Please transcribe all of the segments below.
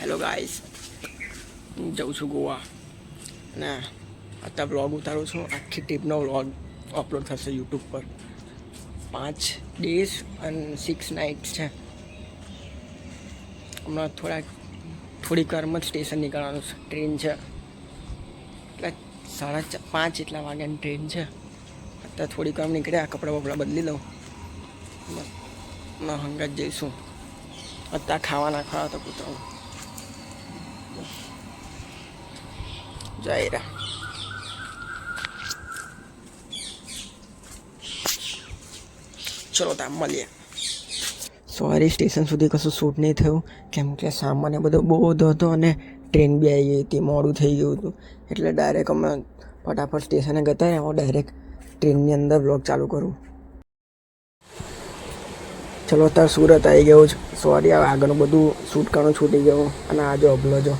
Hello guys, જાઉં છું ગોવા અને અત્યારે વ્લોગ ઉતારું છું. આખી ટ્રીપનો વ્લોગ અપલોડ થશે યુટ્યુબ પર. 5 days અને 6 nights છે. હમણાં થોડીક વારમાં જ સ્ટેશન નીકળવાનું છે. ટ્રેન છે એટલે 4:30 એટલા વાગ્યાની ટ્રેન છે. અત્યારે થોડીક વાર નીકળ્યા, કપડાં બપડા બદલી લઉં ના હંગાત જઈશું. અત્યારે ખાવા તો કૂતરાનું જઈ રહ્યા. ચલો ત્યાં મળીએ. સોરી, સ્ટેશન સુધી કશું શૂટ નહીં થયું કેમ કે સામાન્ય બધો બહુ હતો અને ટ્રેન બી આવી ગઈ હતી, મોડું થઈ ગયું હતું. એટલે ડાયરેક્ટ અમે ફટાફટ સ્ટેશને ગયા. એમાં ડાયરેક્ટ ટ્રેનની અંદર બ્લોગ ચાલુ કરું. ચલો અત્યારે સુરત આવી ગયું છે. સોરી, આગળનું બધું શૂટ કરવાનું છૂટી ગયું. અને આ જો અબલો જો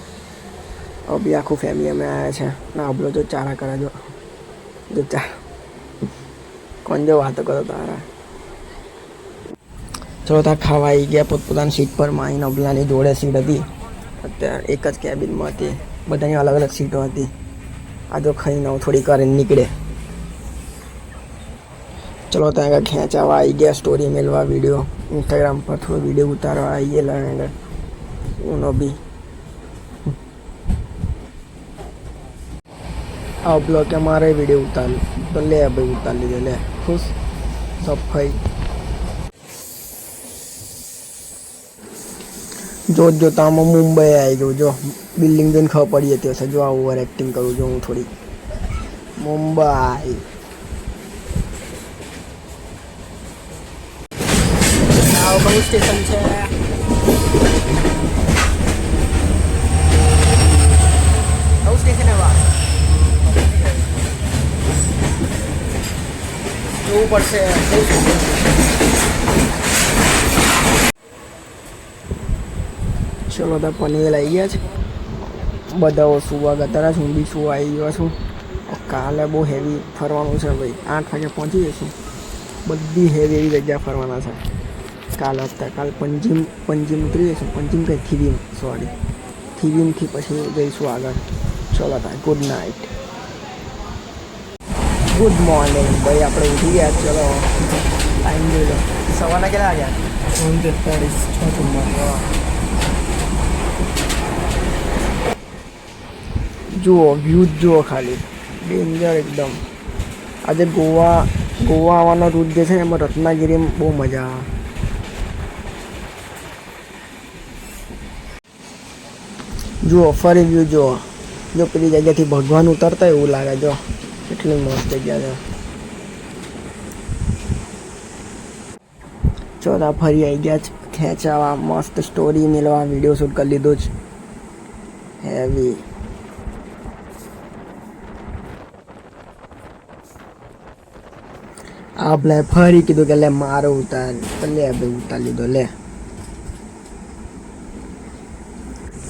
બી આખું ફેમિલી અમે આવ્યા છે. ના અબલો જો ચારા કરે જો કોણ જો વાતો કરો તારા. ચલો ત્યાં ખાવા આવી ગયા પોતપોતાની સીટ પર. માહીને અબલાની જોડે સીટ હતી. અત્યારે એક જ કેબિનમાં હતી, બધાની અલગ અલગ સીટો હતી. આ જો ખાઈને થોડીક વાર નીકળે. ચલો ત્યાં આગળ ખેંચાવા આવી ગયા, સ્ટોરી મેળવા, વિડીયો ઇન્સ્ટાગ્રામ પર થોડો વિડીયો ઉતારવા આવી ગયેલા આગળ. ઉનો બી આ બ્લોગ કે મારે વિડીયો ઉતાર તો લે ભાઈ, ઉતાર લીધો. લે ખુશ સફાઈ જોતા આમાં મુંબઈ આવી ગયું. જો બિલ્ડિંગ જોઈને ખબર પડી જતી હશે. જો આ ઓવર એક્ટિંગ કરું છું હું થોડી. મુંબઈ કયું સ્ટેશન છે? કયું સ્ટેશન એવા જોવું પડશે. ચલો તો પનવેલ આવી ગયા છે. બધા સુવા ગતા હું બી સુવા આવી ગયો છું. કાલે બહુ હેવી ફરવાનું છે ભાઈ. 8 વાગે પહોંચી જઈશું. બધી હેવી એવી જગ્યા ફરવાના છે કાલે. કાલ પંજીમ ઉતરી જઈશું. પંજીમ કંઈ થીવીમ, સોરી થીવીમથી પછી જઈશું આગળ. ચલો ભાઈ, ગુડ નાઇટ, ગુડ મોર્નિંગ ભાઈ. આપણે ઉઠી ગયા. ચલો ટાઈમ જોઈ લો. સવારના કેટલા વાગ્યા? 43:46. જુઓ વ્યૂ જુઓ ખાલી, ડેન્જર એકદમ. આજે ગોવા આવવાનો રૂટ જે છે ને એમાં રત્નાગીરીમાં બહુ મજા આવે. જુઓ ફરી વ્યૂ જુઓ. જો પેલી જગ્યાથી ભગવાન ઉતરતા એવું લાગે. જો કેટલી મસ્ત જગ્યા છે. ચોથા ફરી આવી ગયા ખેંચાવા, મસ્ત સ્ટોરી મેળવા, વિડીયો શૂટ કરી લીધો જ હેવી. આપણે ફરી કીધું કે લે મારો ઉતાર, તો લે ભાઈ ઉતાર લીધો. લે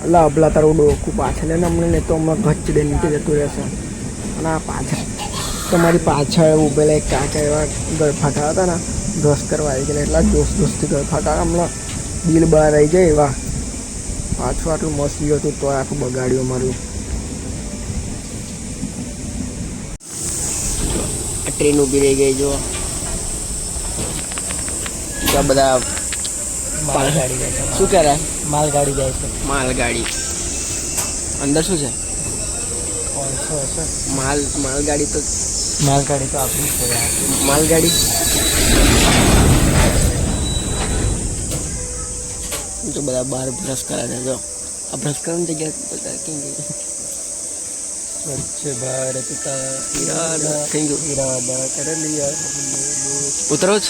અલા અબલા તારું ડોકું પાછળ ને હમણાં ને તો હમણાં ઘચડે નીચે જતું રહેશે. અને આ પાછળ તમારી પાછળ ઉભેલા એક કાકા એવા ગળફાટા હતા ને, બ્રશ કરવા આવી ગયેલા. એટલા દોસ્તથી ગળફાટા હમણાં દિલ બહાર આવી જાય એવા. પાછું આટલું મસ્ત ગયું હતું તો આખું બગાડ્યું મારું. ટ્રેન ઊભી રહી ગઈ. જો બધા માલગાડી જાય છે. શું કરે? માલગાડી જાય છે. માલગાડી અંદર શું છે? માલગાડી તો આપણી છે. માલગાડી તો બધા બહાર બ્રશ કરે છે. જો આ બ્રશ કરવાની જગ્યા બધા કેમ ગઈ? સ્વચ્છ ભારત કા ઈરાદા કર લિયા. ઉતરો જ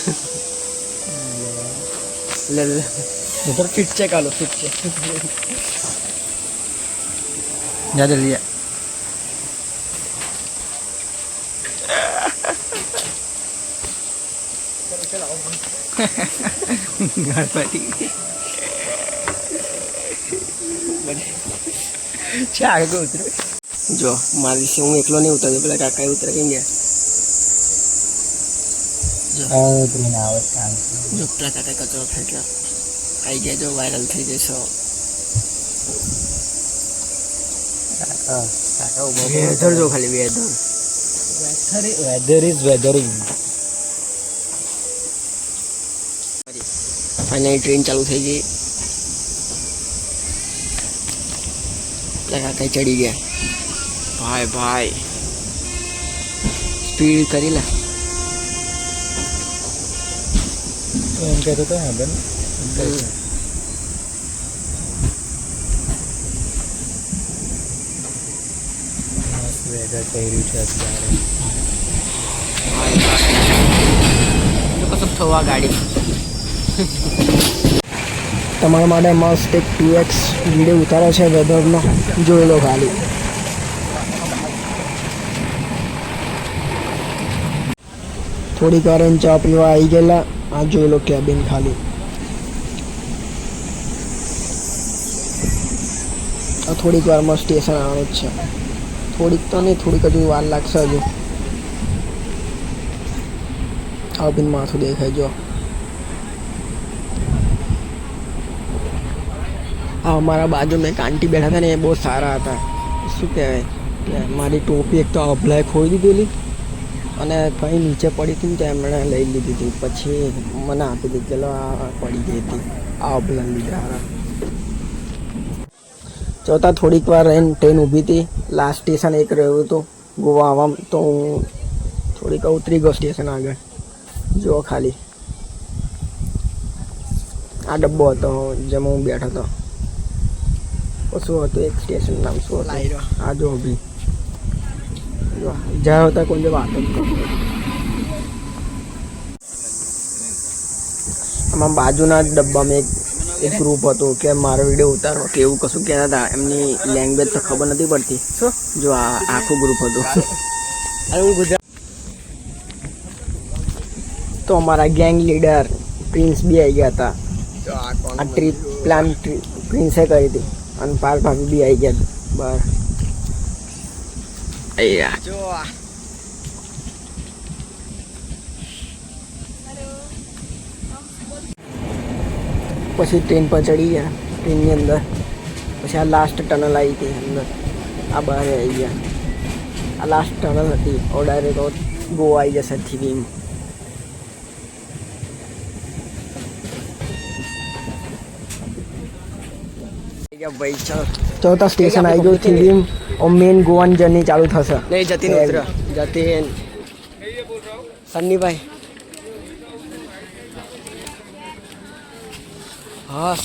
લે ઉધર ફિટ છે. કાલો ફિટ છે. જા જલ્દી ગણપતિ છે આગળ ઉતરે. જો મારી છે, હું એકલો નહીં ઉતરતો. પેલા કાકા ઉતરે કઈ ગયા. જો પેલા કાકા કચરો ફેંક્યો. આવી ગયા. જો વાયરલ થઈ જશો. હા વેધર જો ખાલી વેધર વેધરિંગ અને ટ્રેન ચાલુ થઈ ગઈ. કઈ ચડી ગયા ભાઈ ભાઈ સ્પીડ કરી લે. એમ કહેતો તો હા બેન વેધર થઈ રહ્યું છે અત્યારે કશું થવા ગાડી તમારા માટે મસ્ત એક 2x વિડીયો ઉતારો છે વેધરનો, જોઈ લો ખાલી. થોડીક વાર એને ચા પીવા આવી ગયેલા. આ જોઈ લો કેબિન ખાલી. આ થોડીક વારમાં સ્ટેશન આવવાનું જ છે. થોડીક તો નહીં, થોડીક હજુ વાર લાગશે. હજુ કેબિન માથું દેખાય જો. હા, અમારા બાજુમાં એક આંટી બેઠા હતા ને, એ બહુ સારા હતા. શું કહેવાય કે મારી ટોપી એક તો અભલાએ ખોઈ દીધેલી અને કંઈ નીચે પડી હતી ને તો એમણે લઈ લીધી હતી. પછી મને આપી દીધી, ચલો આ પડી ગઈ હતી, આ અભલા લીધા હારા. ચોથા થોડીક વાર રહીને ટ્રેન ઊભી હતી. લાસ્ટ સ્ટેશન એક રહ્યું હતું ગોવા આવવામાં, તો હું થોડીક ઉતરી ગયો સ્ટેશન આગળ. જુઓ ખાલી આ ડબ્બો હતો જેમાં હું બેઠો હતો. શું હતું એક સ્ટેશન નામ શું હતું? આ જો બી જ્યાં હતા કોઈ વાત જ કરો. આમાં બાજુના જ ડબ્બામાં એક ગ્રુપ હતું કે મારો વિડીયો ઉતારો કે એવું કશું કહેતા હતા. એમની લેંગ્વેજ તો ખબર નથી પડતી. શું જો આ આખું ગ્રુપ હતું. તો અમારા ગેંગ લીડર પ્રિન્સ બી આવી ગયા હતા. આ ટ્રીપ પ્લાન પ્રિન્સે કરી હતી અને પાલ ભાભી બી આવી ગયા બહાર. પછી ટ્રેન પર ચડી ગયા ટ્રેનની અંદર. પછી આ લાસ્ટ ટનલ આવી હતી અંદર. આ બહાર આવી ગયા. આ લાસ્ટ ટનલ હતી. ડાયરેક્ટ ગોવા આવી જશે થીવીમ. ભાઈ ચાલો ચોથા સ્ટેશન આવી ગયું થીવીમ. મેન ગોવાની જર્ની ચાલુ થશે. નહીં જતીન ઉતર જતીન સન્નીભાઈ. હા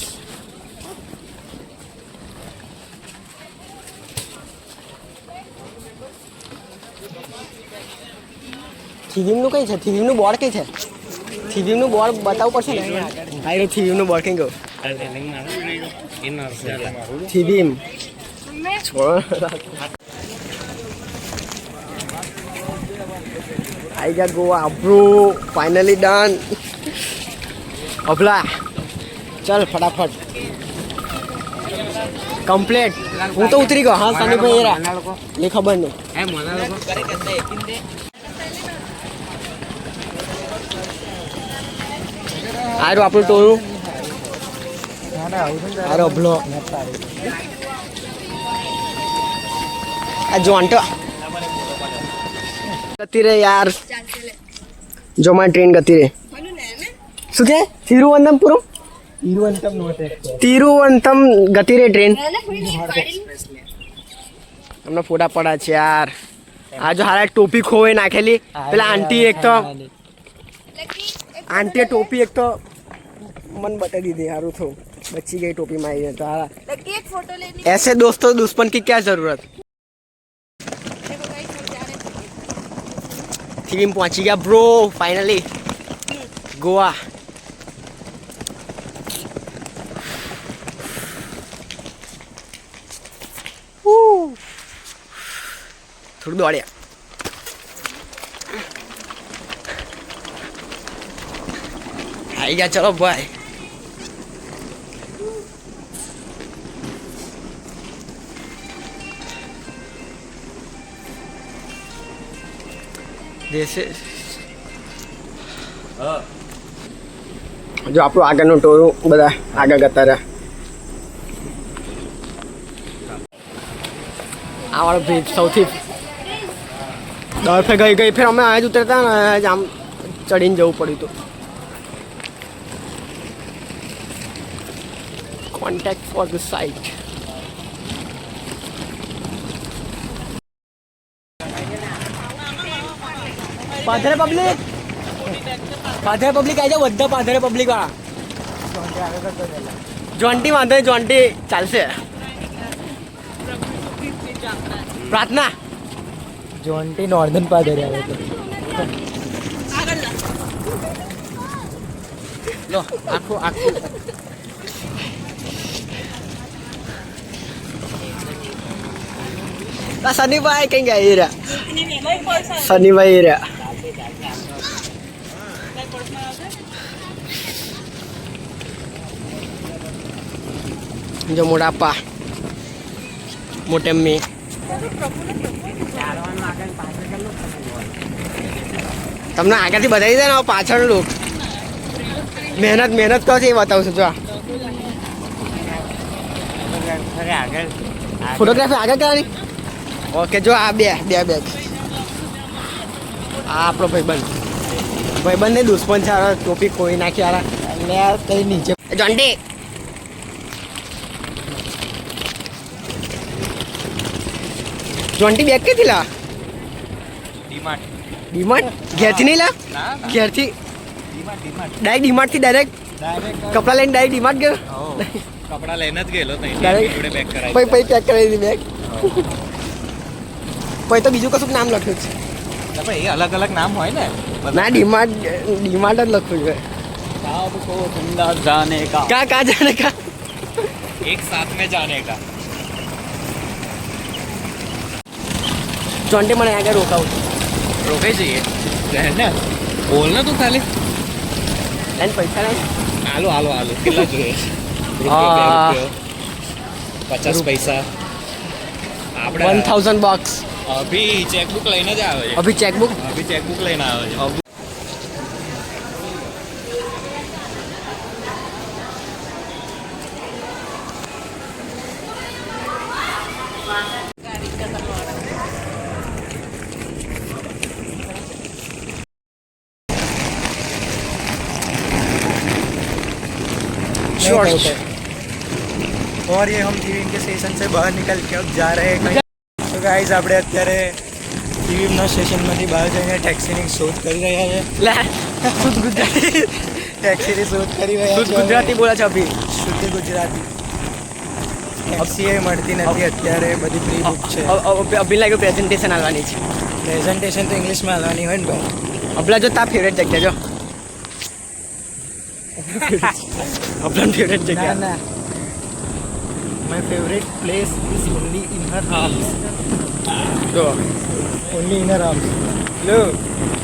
થીવીમનું કઈ છે? થીવીમનું બોર્ડ કઈ છે? થીવીમનું બોર્ડ બતાવવું પડશે ને. હા, થીવીમનું બોર્ડ કઈ ગયું? થીવીમ આઈ ગયા ગોવા બ્રો. Finally done. અભલા ચલ ફટાફટ કમ્પ્લીટ. હું તો ઉતરી ગયો. હા સનીભાઈ એરા એ ખબર નહીં. આરું આપણું ટોળું. આરો અભલો આ જોન્ટો ગતિ રે યાર. જો મારી ટ્રેન ગતિ રે. શું કે તિરુવનંતપુરમ તિરુવનંતમ ગતિ રે ટ્રેન. અમને ફોટા પડા છે યાર. આ જો હારા ટોપી ખોવાઈ નાખેલી. પેલા આંટી એક તો આંટીએ ટોપી એક તો मन बता दी दे हारू थो बच्ची गई टोपी मारी है तो हारा एक फोटो लेनी. ऐसे दोस्तों दुश्मन की क्या जरूरत. थीम पहुंची गया ब्रो फाइनली गोवा. થોડું દોડ્યા. આવી ગયા ચલો ભાઈ. જો આપણું આગળનું ટોળું બધા આગળ જતા રહ્યા. આ વાળો બ્રિજ સૌથી દર ફેર ગઈ ફેર અમે આ જ ઉતરતા ને આમ ચડીને જવું પડ્યું હતું. Contact for the site. પાથરે પબ્લિક આવી જાવ બધા પાથરે પબ્લિક વાળા. જોન્ટી વાંધો નહીં, જોન્ટી ચાલશે. પ્રાર્થના જોન્ટી નોર્ધન પાદરે આવે છે. લો આખું શનિભાઈ કઈ ગયા રહ્યા. શનિભાઈ રહ્યા. જો મોટાપા મોટે મી તમને આગળથી બતાવી દે ને પાછળ લોક મહેનત કરો છે એ બતાવું છું. જો ફોટોગ્રાફી આગળ કરવાની. ઓકે જો આ બે આ આપણો ભાઈબંધ ને દુશ્મન છે. ટોપી ખોઈ નાખી યાર કઈ નીચે. જોન્ટી જોન્ટી બેગ ક્યાંથી લા? ડીમાર્ટ ઘેરથી નહીં લા? ઘેરથી ડાયરેક્ટ ડીમાર્ટથી ડાયરેક્ટ કપડા લઈને ડાયરેક્ટ ડીમાર્ટ ગયો. કપડા લઈને જ ગયેલો પછી પેક કરાવી દીધી બેગ. પછી તો બીજું કશું નામ લખ્યું છે. એ અલગ અલગ નામ હોય ને. ના ડીમાર્ટ જ લખ્યું છે. જાને કા કા જાને કા એક સાથ में जाने का. જોન્ટી મને આગળ રોકાવું. રોકાઈ જઈએ ને. બોલ ને તું ખાલી. એને પૈસા નહીં. હાલો કેટલા જોઈએ? ₹2 50 પૈસા આપણે 1000 bucks. અભી ચેકબુક લઈને જ આવે છે. અભી ચેકબુક લઈને આવે છે. और ये हम टीवी के स्टेशन से बाहर निकल के अब जा रहे हैं कहीं. तो गाइस આપણે અત્યારે ટીવીના સ્ટેશનમાંથી બહાર જઈને ટેક્સીની શોધ કરી રહ્યા છે. લે શુદ્ધ ગુજરાતી ટેક્સીની શોધ કરી રહ્યા શુદ્ધ ગુજરાતી બોલે છે અભી. શુદ્ધ ગુજરાતી. ટેક્સી એ મળતી નથી અત્યારે, બધી પ્રી બુક છે. અભી લાગ્યું પ્રેઝન્ટેશન આવવાની છે. પ્રેઝન્ટેશન તો ઇંગ્લિશમાં આવવાની હોય ને ભાઈ. અબલા જો તા ફેવરેટ જગ્યા જો. અબલા ફેવરેટ જગ્યા. ના my favourite place is only in her arms. જો ओनली इन आर्म्स. लो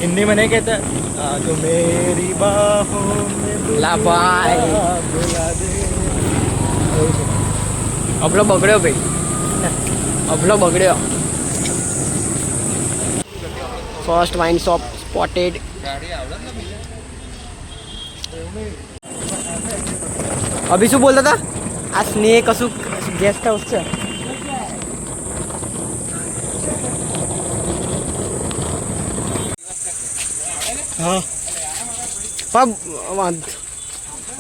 हिंदी में नहीं कहता तो मेरी बाहों में લા ભાઈ बुला दे. અબલો બગડ્યો ભાઈ. અબલો બગડ્યો. First wine shop spotted. અભી શું બોલતા હતા? આ સ્નેહ કશું ગેસ્ટ હાઉસ છે. हाँ પબ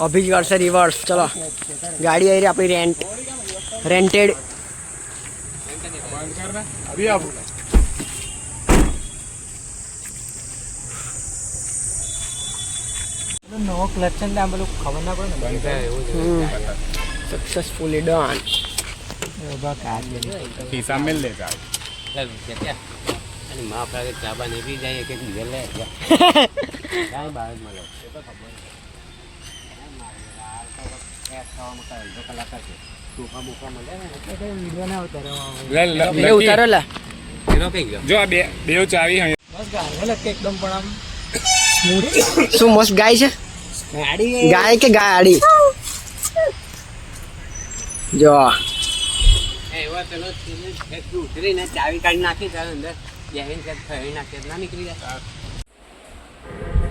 અભી જ કરશે રિવર્સ. ચલો ગાડી આવી રહી આપણી રેન્ટેડ. अभी आप નવો ક્લચ છે ને આ પેલું ખબર ના પડે ને બંધ થાય એવું સક્સેસફુલી ડન. शीशा मिल लेगा. माँ पर चाबा नहीं भी जाइए कि निकल ले क्या बाहर मतलब એટલે ઉતારો લે. જો આ બે ચાવી અહીં બસ ગાય એકદમ પણ આમ શું મસ્ત ગાય છે. ગાય કે ગાડી જો ઉતરીને ચાવી કાઢી નાખી ત્યારે અંદર થઈ નાખે ના નીકળી જાય.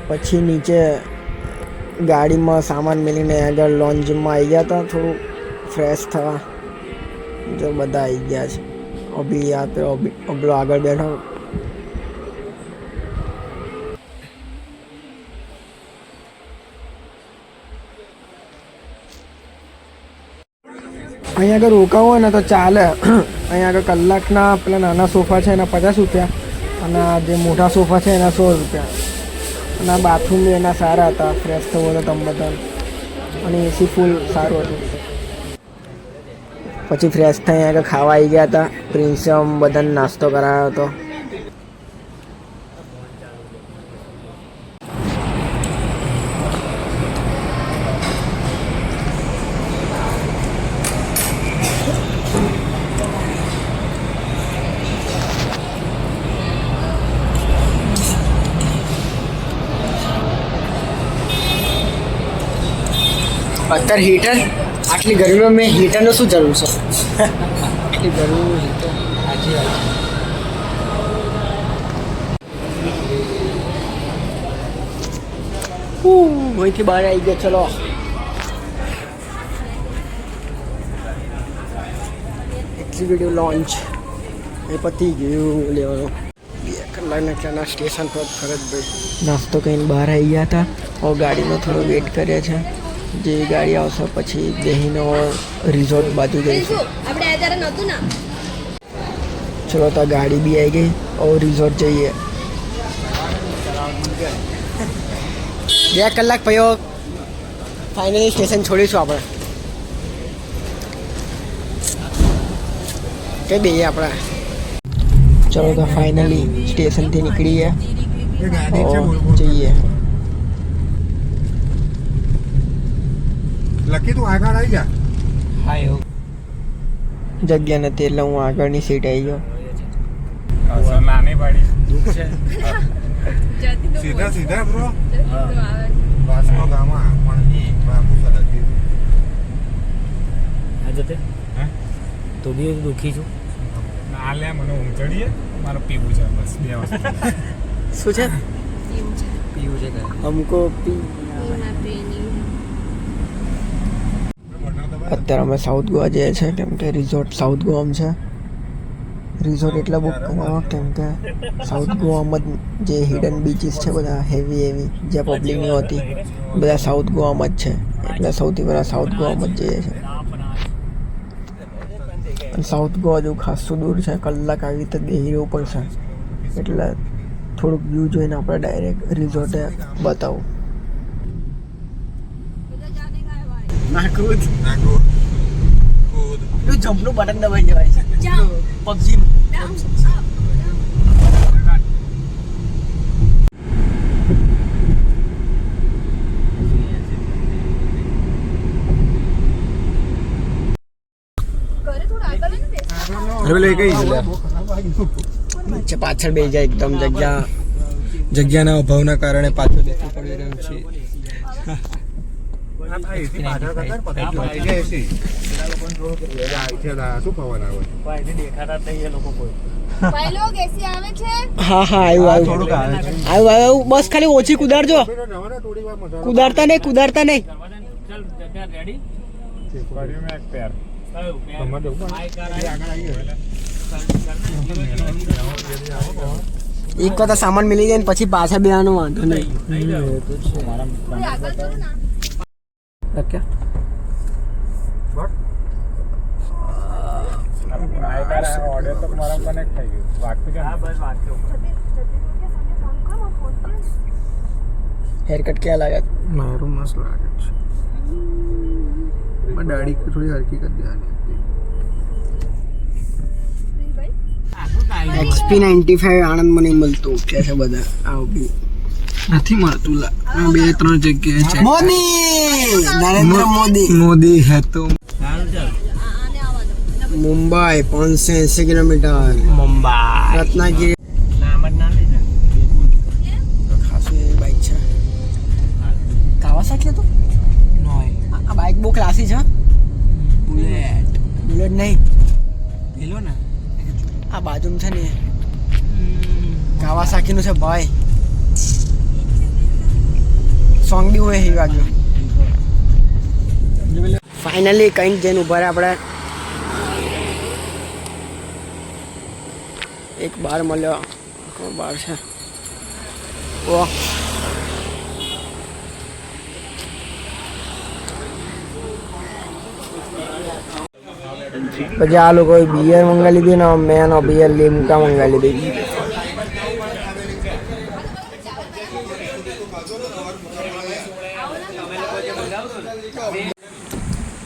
પછી નીચે ગાડીમાં સામાન મેલીને આગળ લોન્જમાં આવી ગયા હતા થોડું ફ્રેશ થવા. જો બધા આવી ગયા છે. અભી યા પે અબલો આગળ બેઠો. અહીંયા આગળ રોકાવું હોય ને તો ચાલે. અહીંયા આગળ કલાકના પેલા નાના સોફા છે એના 50 રૂપિયા અને આ જે મોટા સોફા છે એના 100 રૂપિયા. અને આ બાથરૂમ બી એના સારા હતા, ફ્રેશ થવું હતો તમે બધા. અને એસી ફૂલ સારું હતું. પછી ફ્રેશ થઈ આગળ ખાવા આવી ગયા હતા. પ્રિન્સે બધાને નાસ્તો કરાવ્યો હતો. અત્યારે હીટર, આટલી ગરમીમાં મેં હીટરનો શું જરૂર છે? આટલી ગરમીમાં હીટર સાચી વાત છે. અહીંથી બહાર આવી ગયા. ચલો એક્ઝિક્યુટિવ લોન્ચ એ પતી ગયું લેવાનું. 2 કલાકના ત્યાંના સ્ટેશન પર ફરજભાઈ નાસ્તો કરીને બહાર આવી ગયા હતા. હવે ગાડીનો થોડો વેઇટ કરે છે. જે ગાડી આવશે પછી બેહીને રિઝોર્ટ બાજુ જઈશું. ચલો તો ગાડી બી આવી ગઈ. હવે રિઝોર્ટ જઈએ. 2 કલાક પછી ફાઇનલી સ્ટેશન છોડીશું આપણે. કઈ બેહીએ આપણે. ચલો તો ફાઇનલી સ્ટેશનથી નીકળી ગયા. જઈએ. લકી તું આગળ આવી જા. હા એવું જગ્યા નથી એટલે હું આગળની સીટ આવી ગયો. નાની પાડી દુઃખ છે. સીધા સીધા બ્રો. વાસનો ગામા મણની બાપુ સદકી. આજે તે તો બી દુઃખી છું. ના લે મને ઊંઘ ચડીએ. મારે પીવું છે બસ 2 વસ્તુ. શું છે? પીવું છે હમકો અત્યારે અમે સાઉથ ગોવા જઈએ છીએ કેમ કે રિઝોર્ટ સાઉથ ગોવામાં છે. રિઝોર્ટ એટલે બુક કરાવો કેમ કે સાઉથ ગોવામાં જે હિડન બીચીસ છે બધા હેવી જે પબ્લિકની હોતી બધા સાઉથ ગોવામાં જ છે. એટલે સૌથી પહેલાં સાઉથ ગોવામાં જ જઈએ છીએ. અને સાઉથ ગોવા જેવું ખાસું દૂર છે. કલાક આવી રીતે બેસી રહેવું પડશે. એટલે થોડુંક વ્યૂ જોઈને આપણે ડાયરેક્ટ રિઝોર્ટે બતાવું. નાખું જમ્પનું બટન દબાઈ જવાય છે. પબજી નીચે પાછળ બેસી જાય એકદમ જગ્યાના અભાવના કારણે પાછળ બેસવું પડી રહ્યું છે. હા હા આવ્યું. બસ ખાલી ઓછી કુદાડજો. કુદાડતા નહીં. એક વખત સામાન મિલી જાય ને પછી પાછા બેવાનો વાંધો નહીં. હેરકટ ક્યાં લાગે? મારું મસ્ત લાગે છે. દાઢી થોડી હરકી કરી દેવાની. XP 95 આણંદમાં નહીં મળતું કે છે બધા. આવ બી નથી મળતું. 2-3 જગ્યાએ છે. નરેન્દ્ર મોદી હે તો મુંબઈ 580 કિલોમીટર. મુંબઈ રત્નાગીરી ખાસું એવી બાઇક છે. કાવાસાકી હતું. આ બાઇક બહુ ક્લાસી છે. બુલેટ નહીં પેલો ને આ બાજુમાં છે ને કાવાસાકીનું છે ભાઈ. સોંગ બી હોય એ વાગ્યું. ફાઇનલી કઈ જઈને ઉભા રહ્યા આપણે. એક બાર મળ્યો. કોણ બાર છે? ઓ પછી આ લોકોએ બિયર મંગાવી લીધી ને મેં એનો બિયર લીમકા મંગાવી લીધી.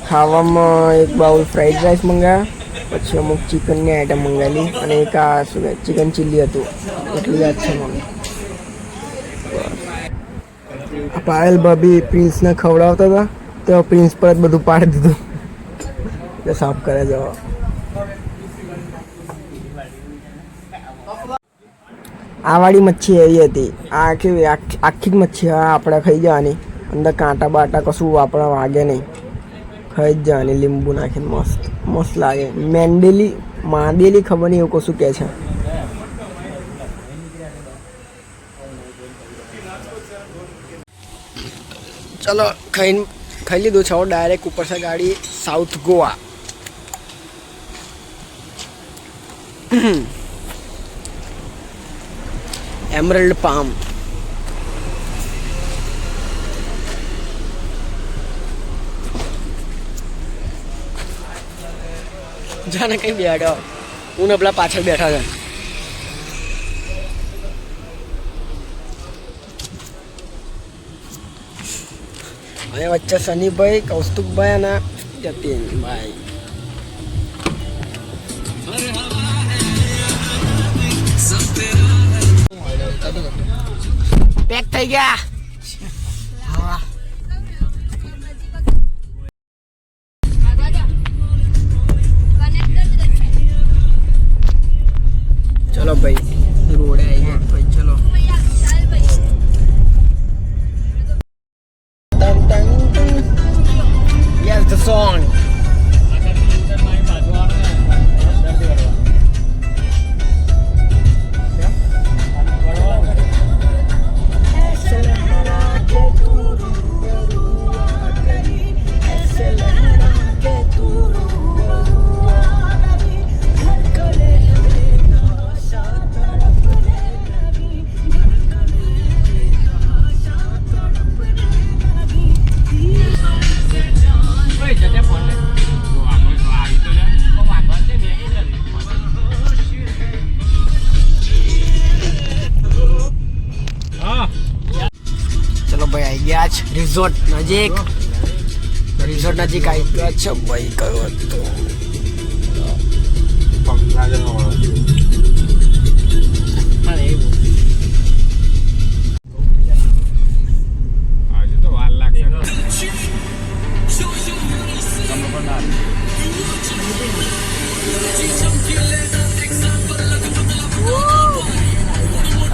ખાવામાં એક બાઉલ ફ્રાઈડ રાઈસ મંગાવ્યા, પછી અમુક ચિકનની આઈટમ મંગાવેલી અને એક આ શું કહે ચિકન ચીલી હતું. એટલું યાદ છે મને. પાયલ ભાભી પ્રિન્સને ખવડાવતા હતા તો પ્રિન્સ પર જ બધું પાડી દીધું. સાફ કરે જવા. આ વાળી મચ્છી એવી હતી. આ કેવી આખી જ મચ્છી આપણે ખાઈ જવાની, અંદર કાંટા બાટા કશું આપણે વાગે નહીં, ખાઈ જ જવાની લીંબુ નાખીને. મસ્ત મસ્ત લાગે. માંદેલી ખબર નહીં એવું કશું કહે છે. ચલો ખાઈ લીધું છે. ડાયરેક્ટ ઉપર છે ગાડી સાઉથ ગોવા. Emerald palm. જાને કઈ બેઠો હું ને પેલા પાછળ બેઠા છે. અને વચ્ચે સનીભાઈ, કૌસ્તુભભાઈ અને જતીનભાઈ. પેક થઈ ગયા. ચલો ભાઈ રોડે આવી ગયા ભાઈ. ચલો yes the song. રિઝોર્ટ નજીક આવી ગયા છે ભાઈ. કયો હતો આજે તો વાર લાગશે.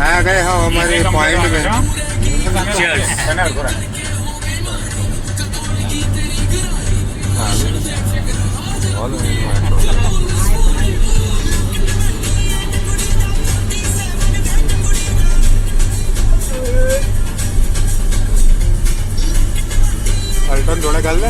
आ गए हम हमारे पॉइंट में. अल्टन थोड़ा डाल दे.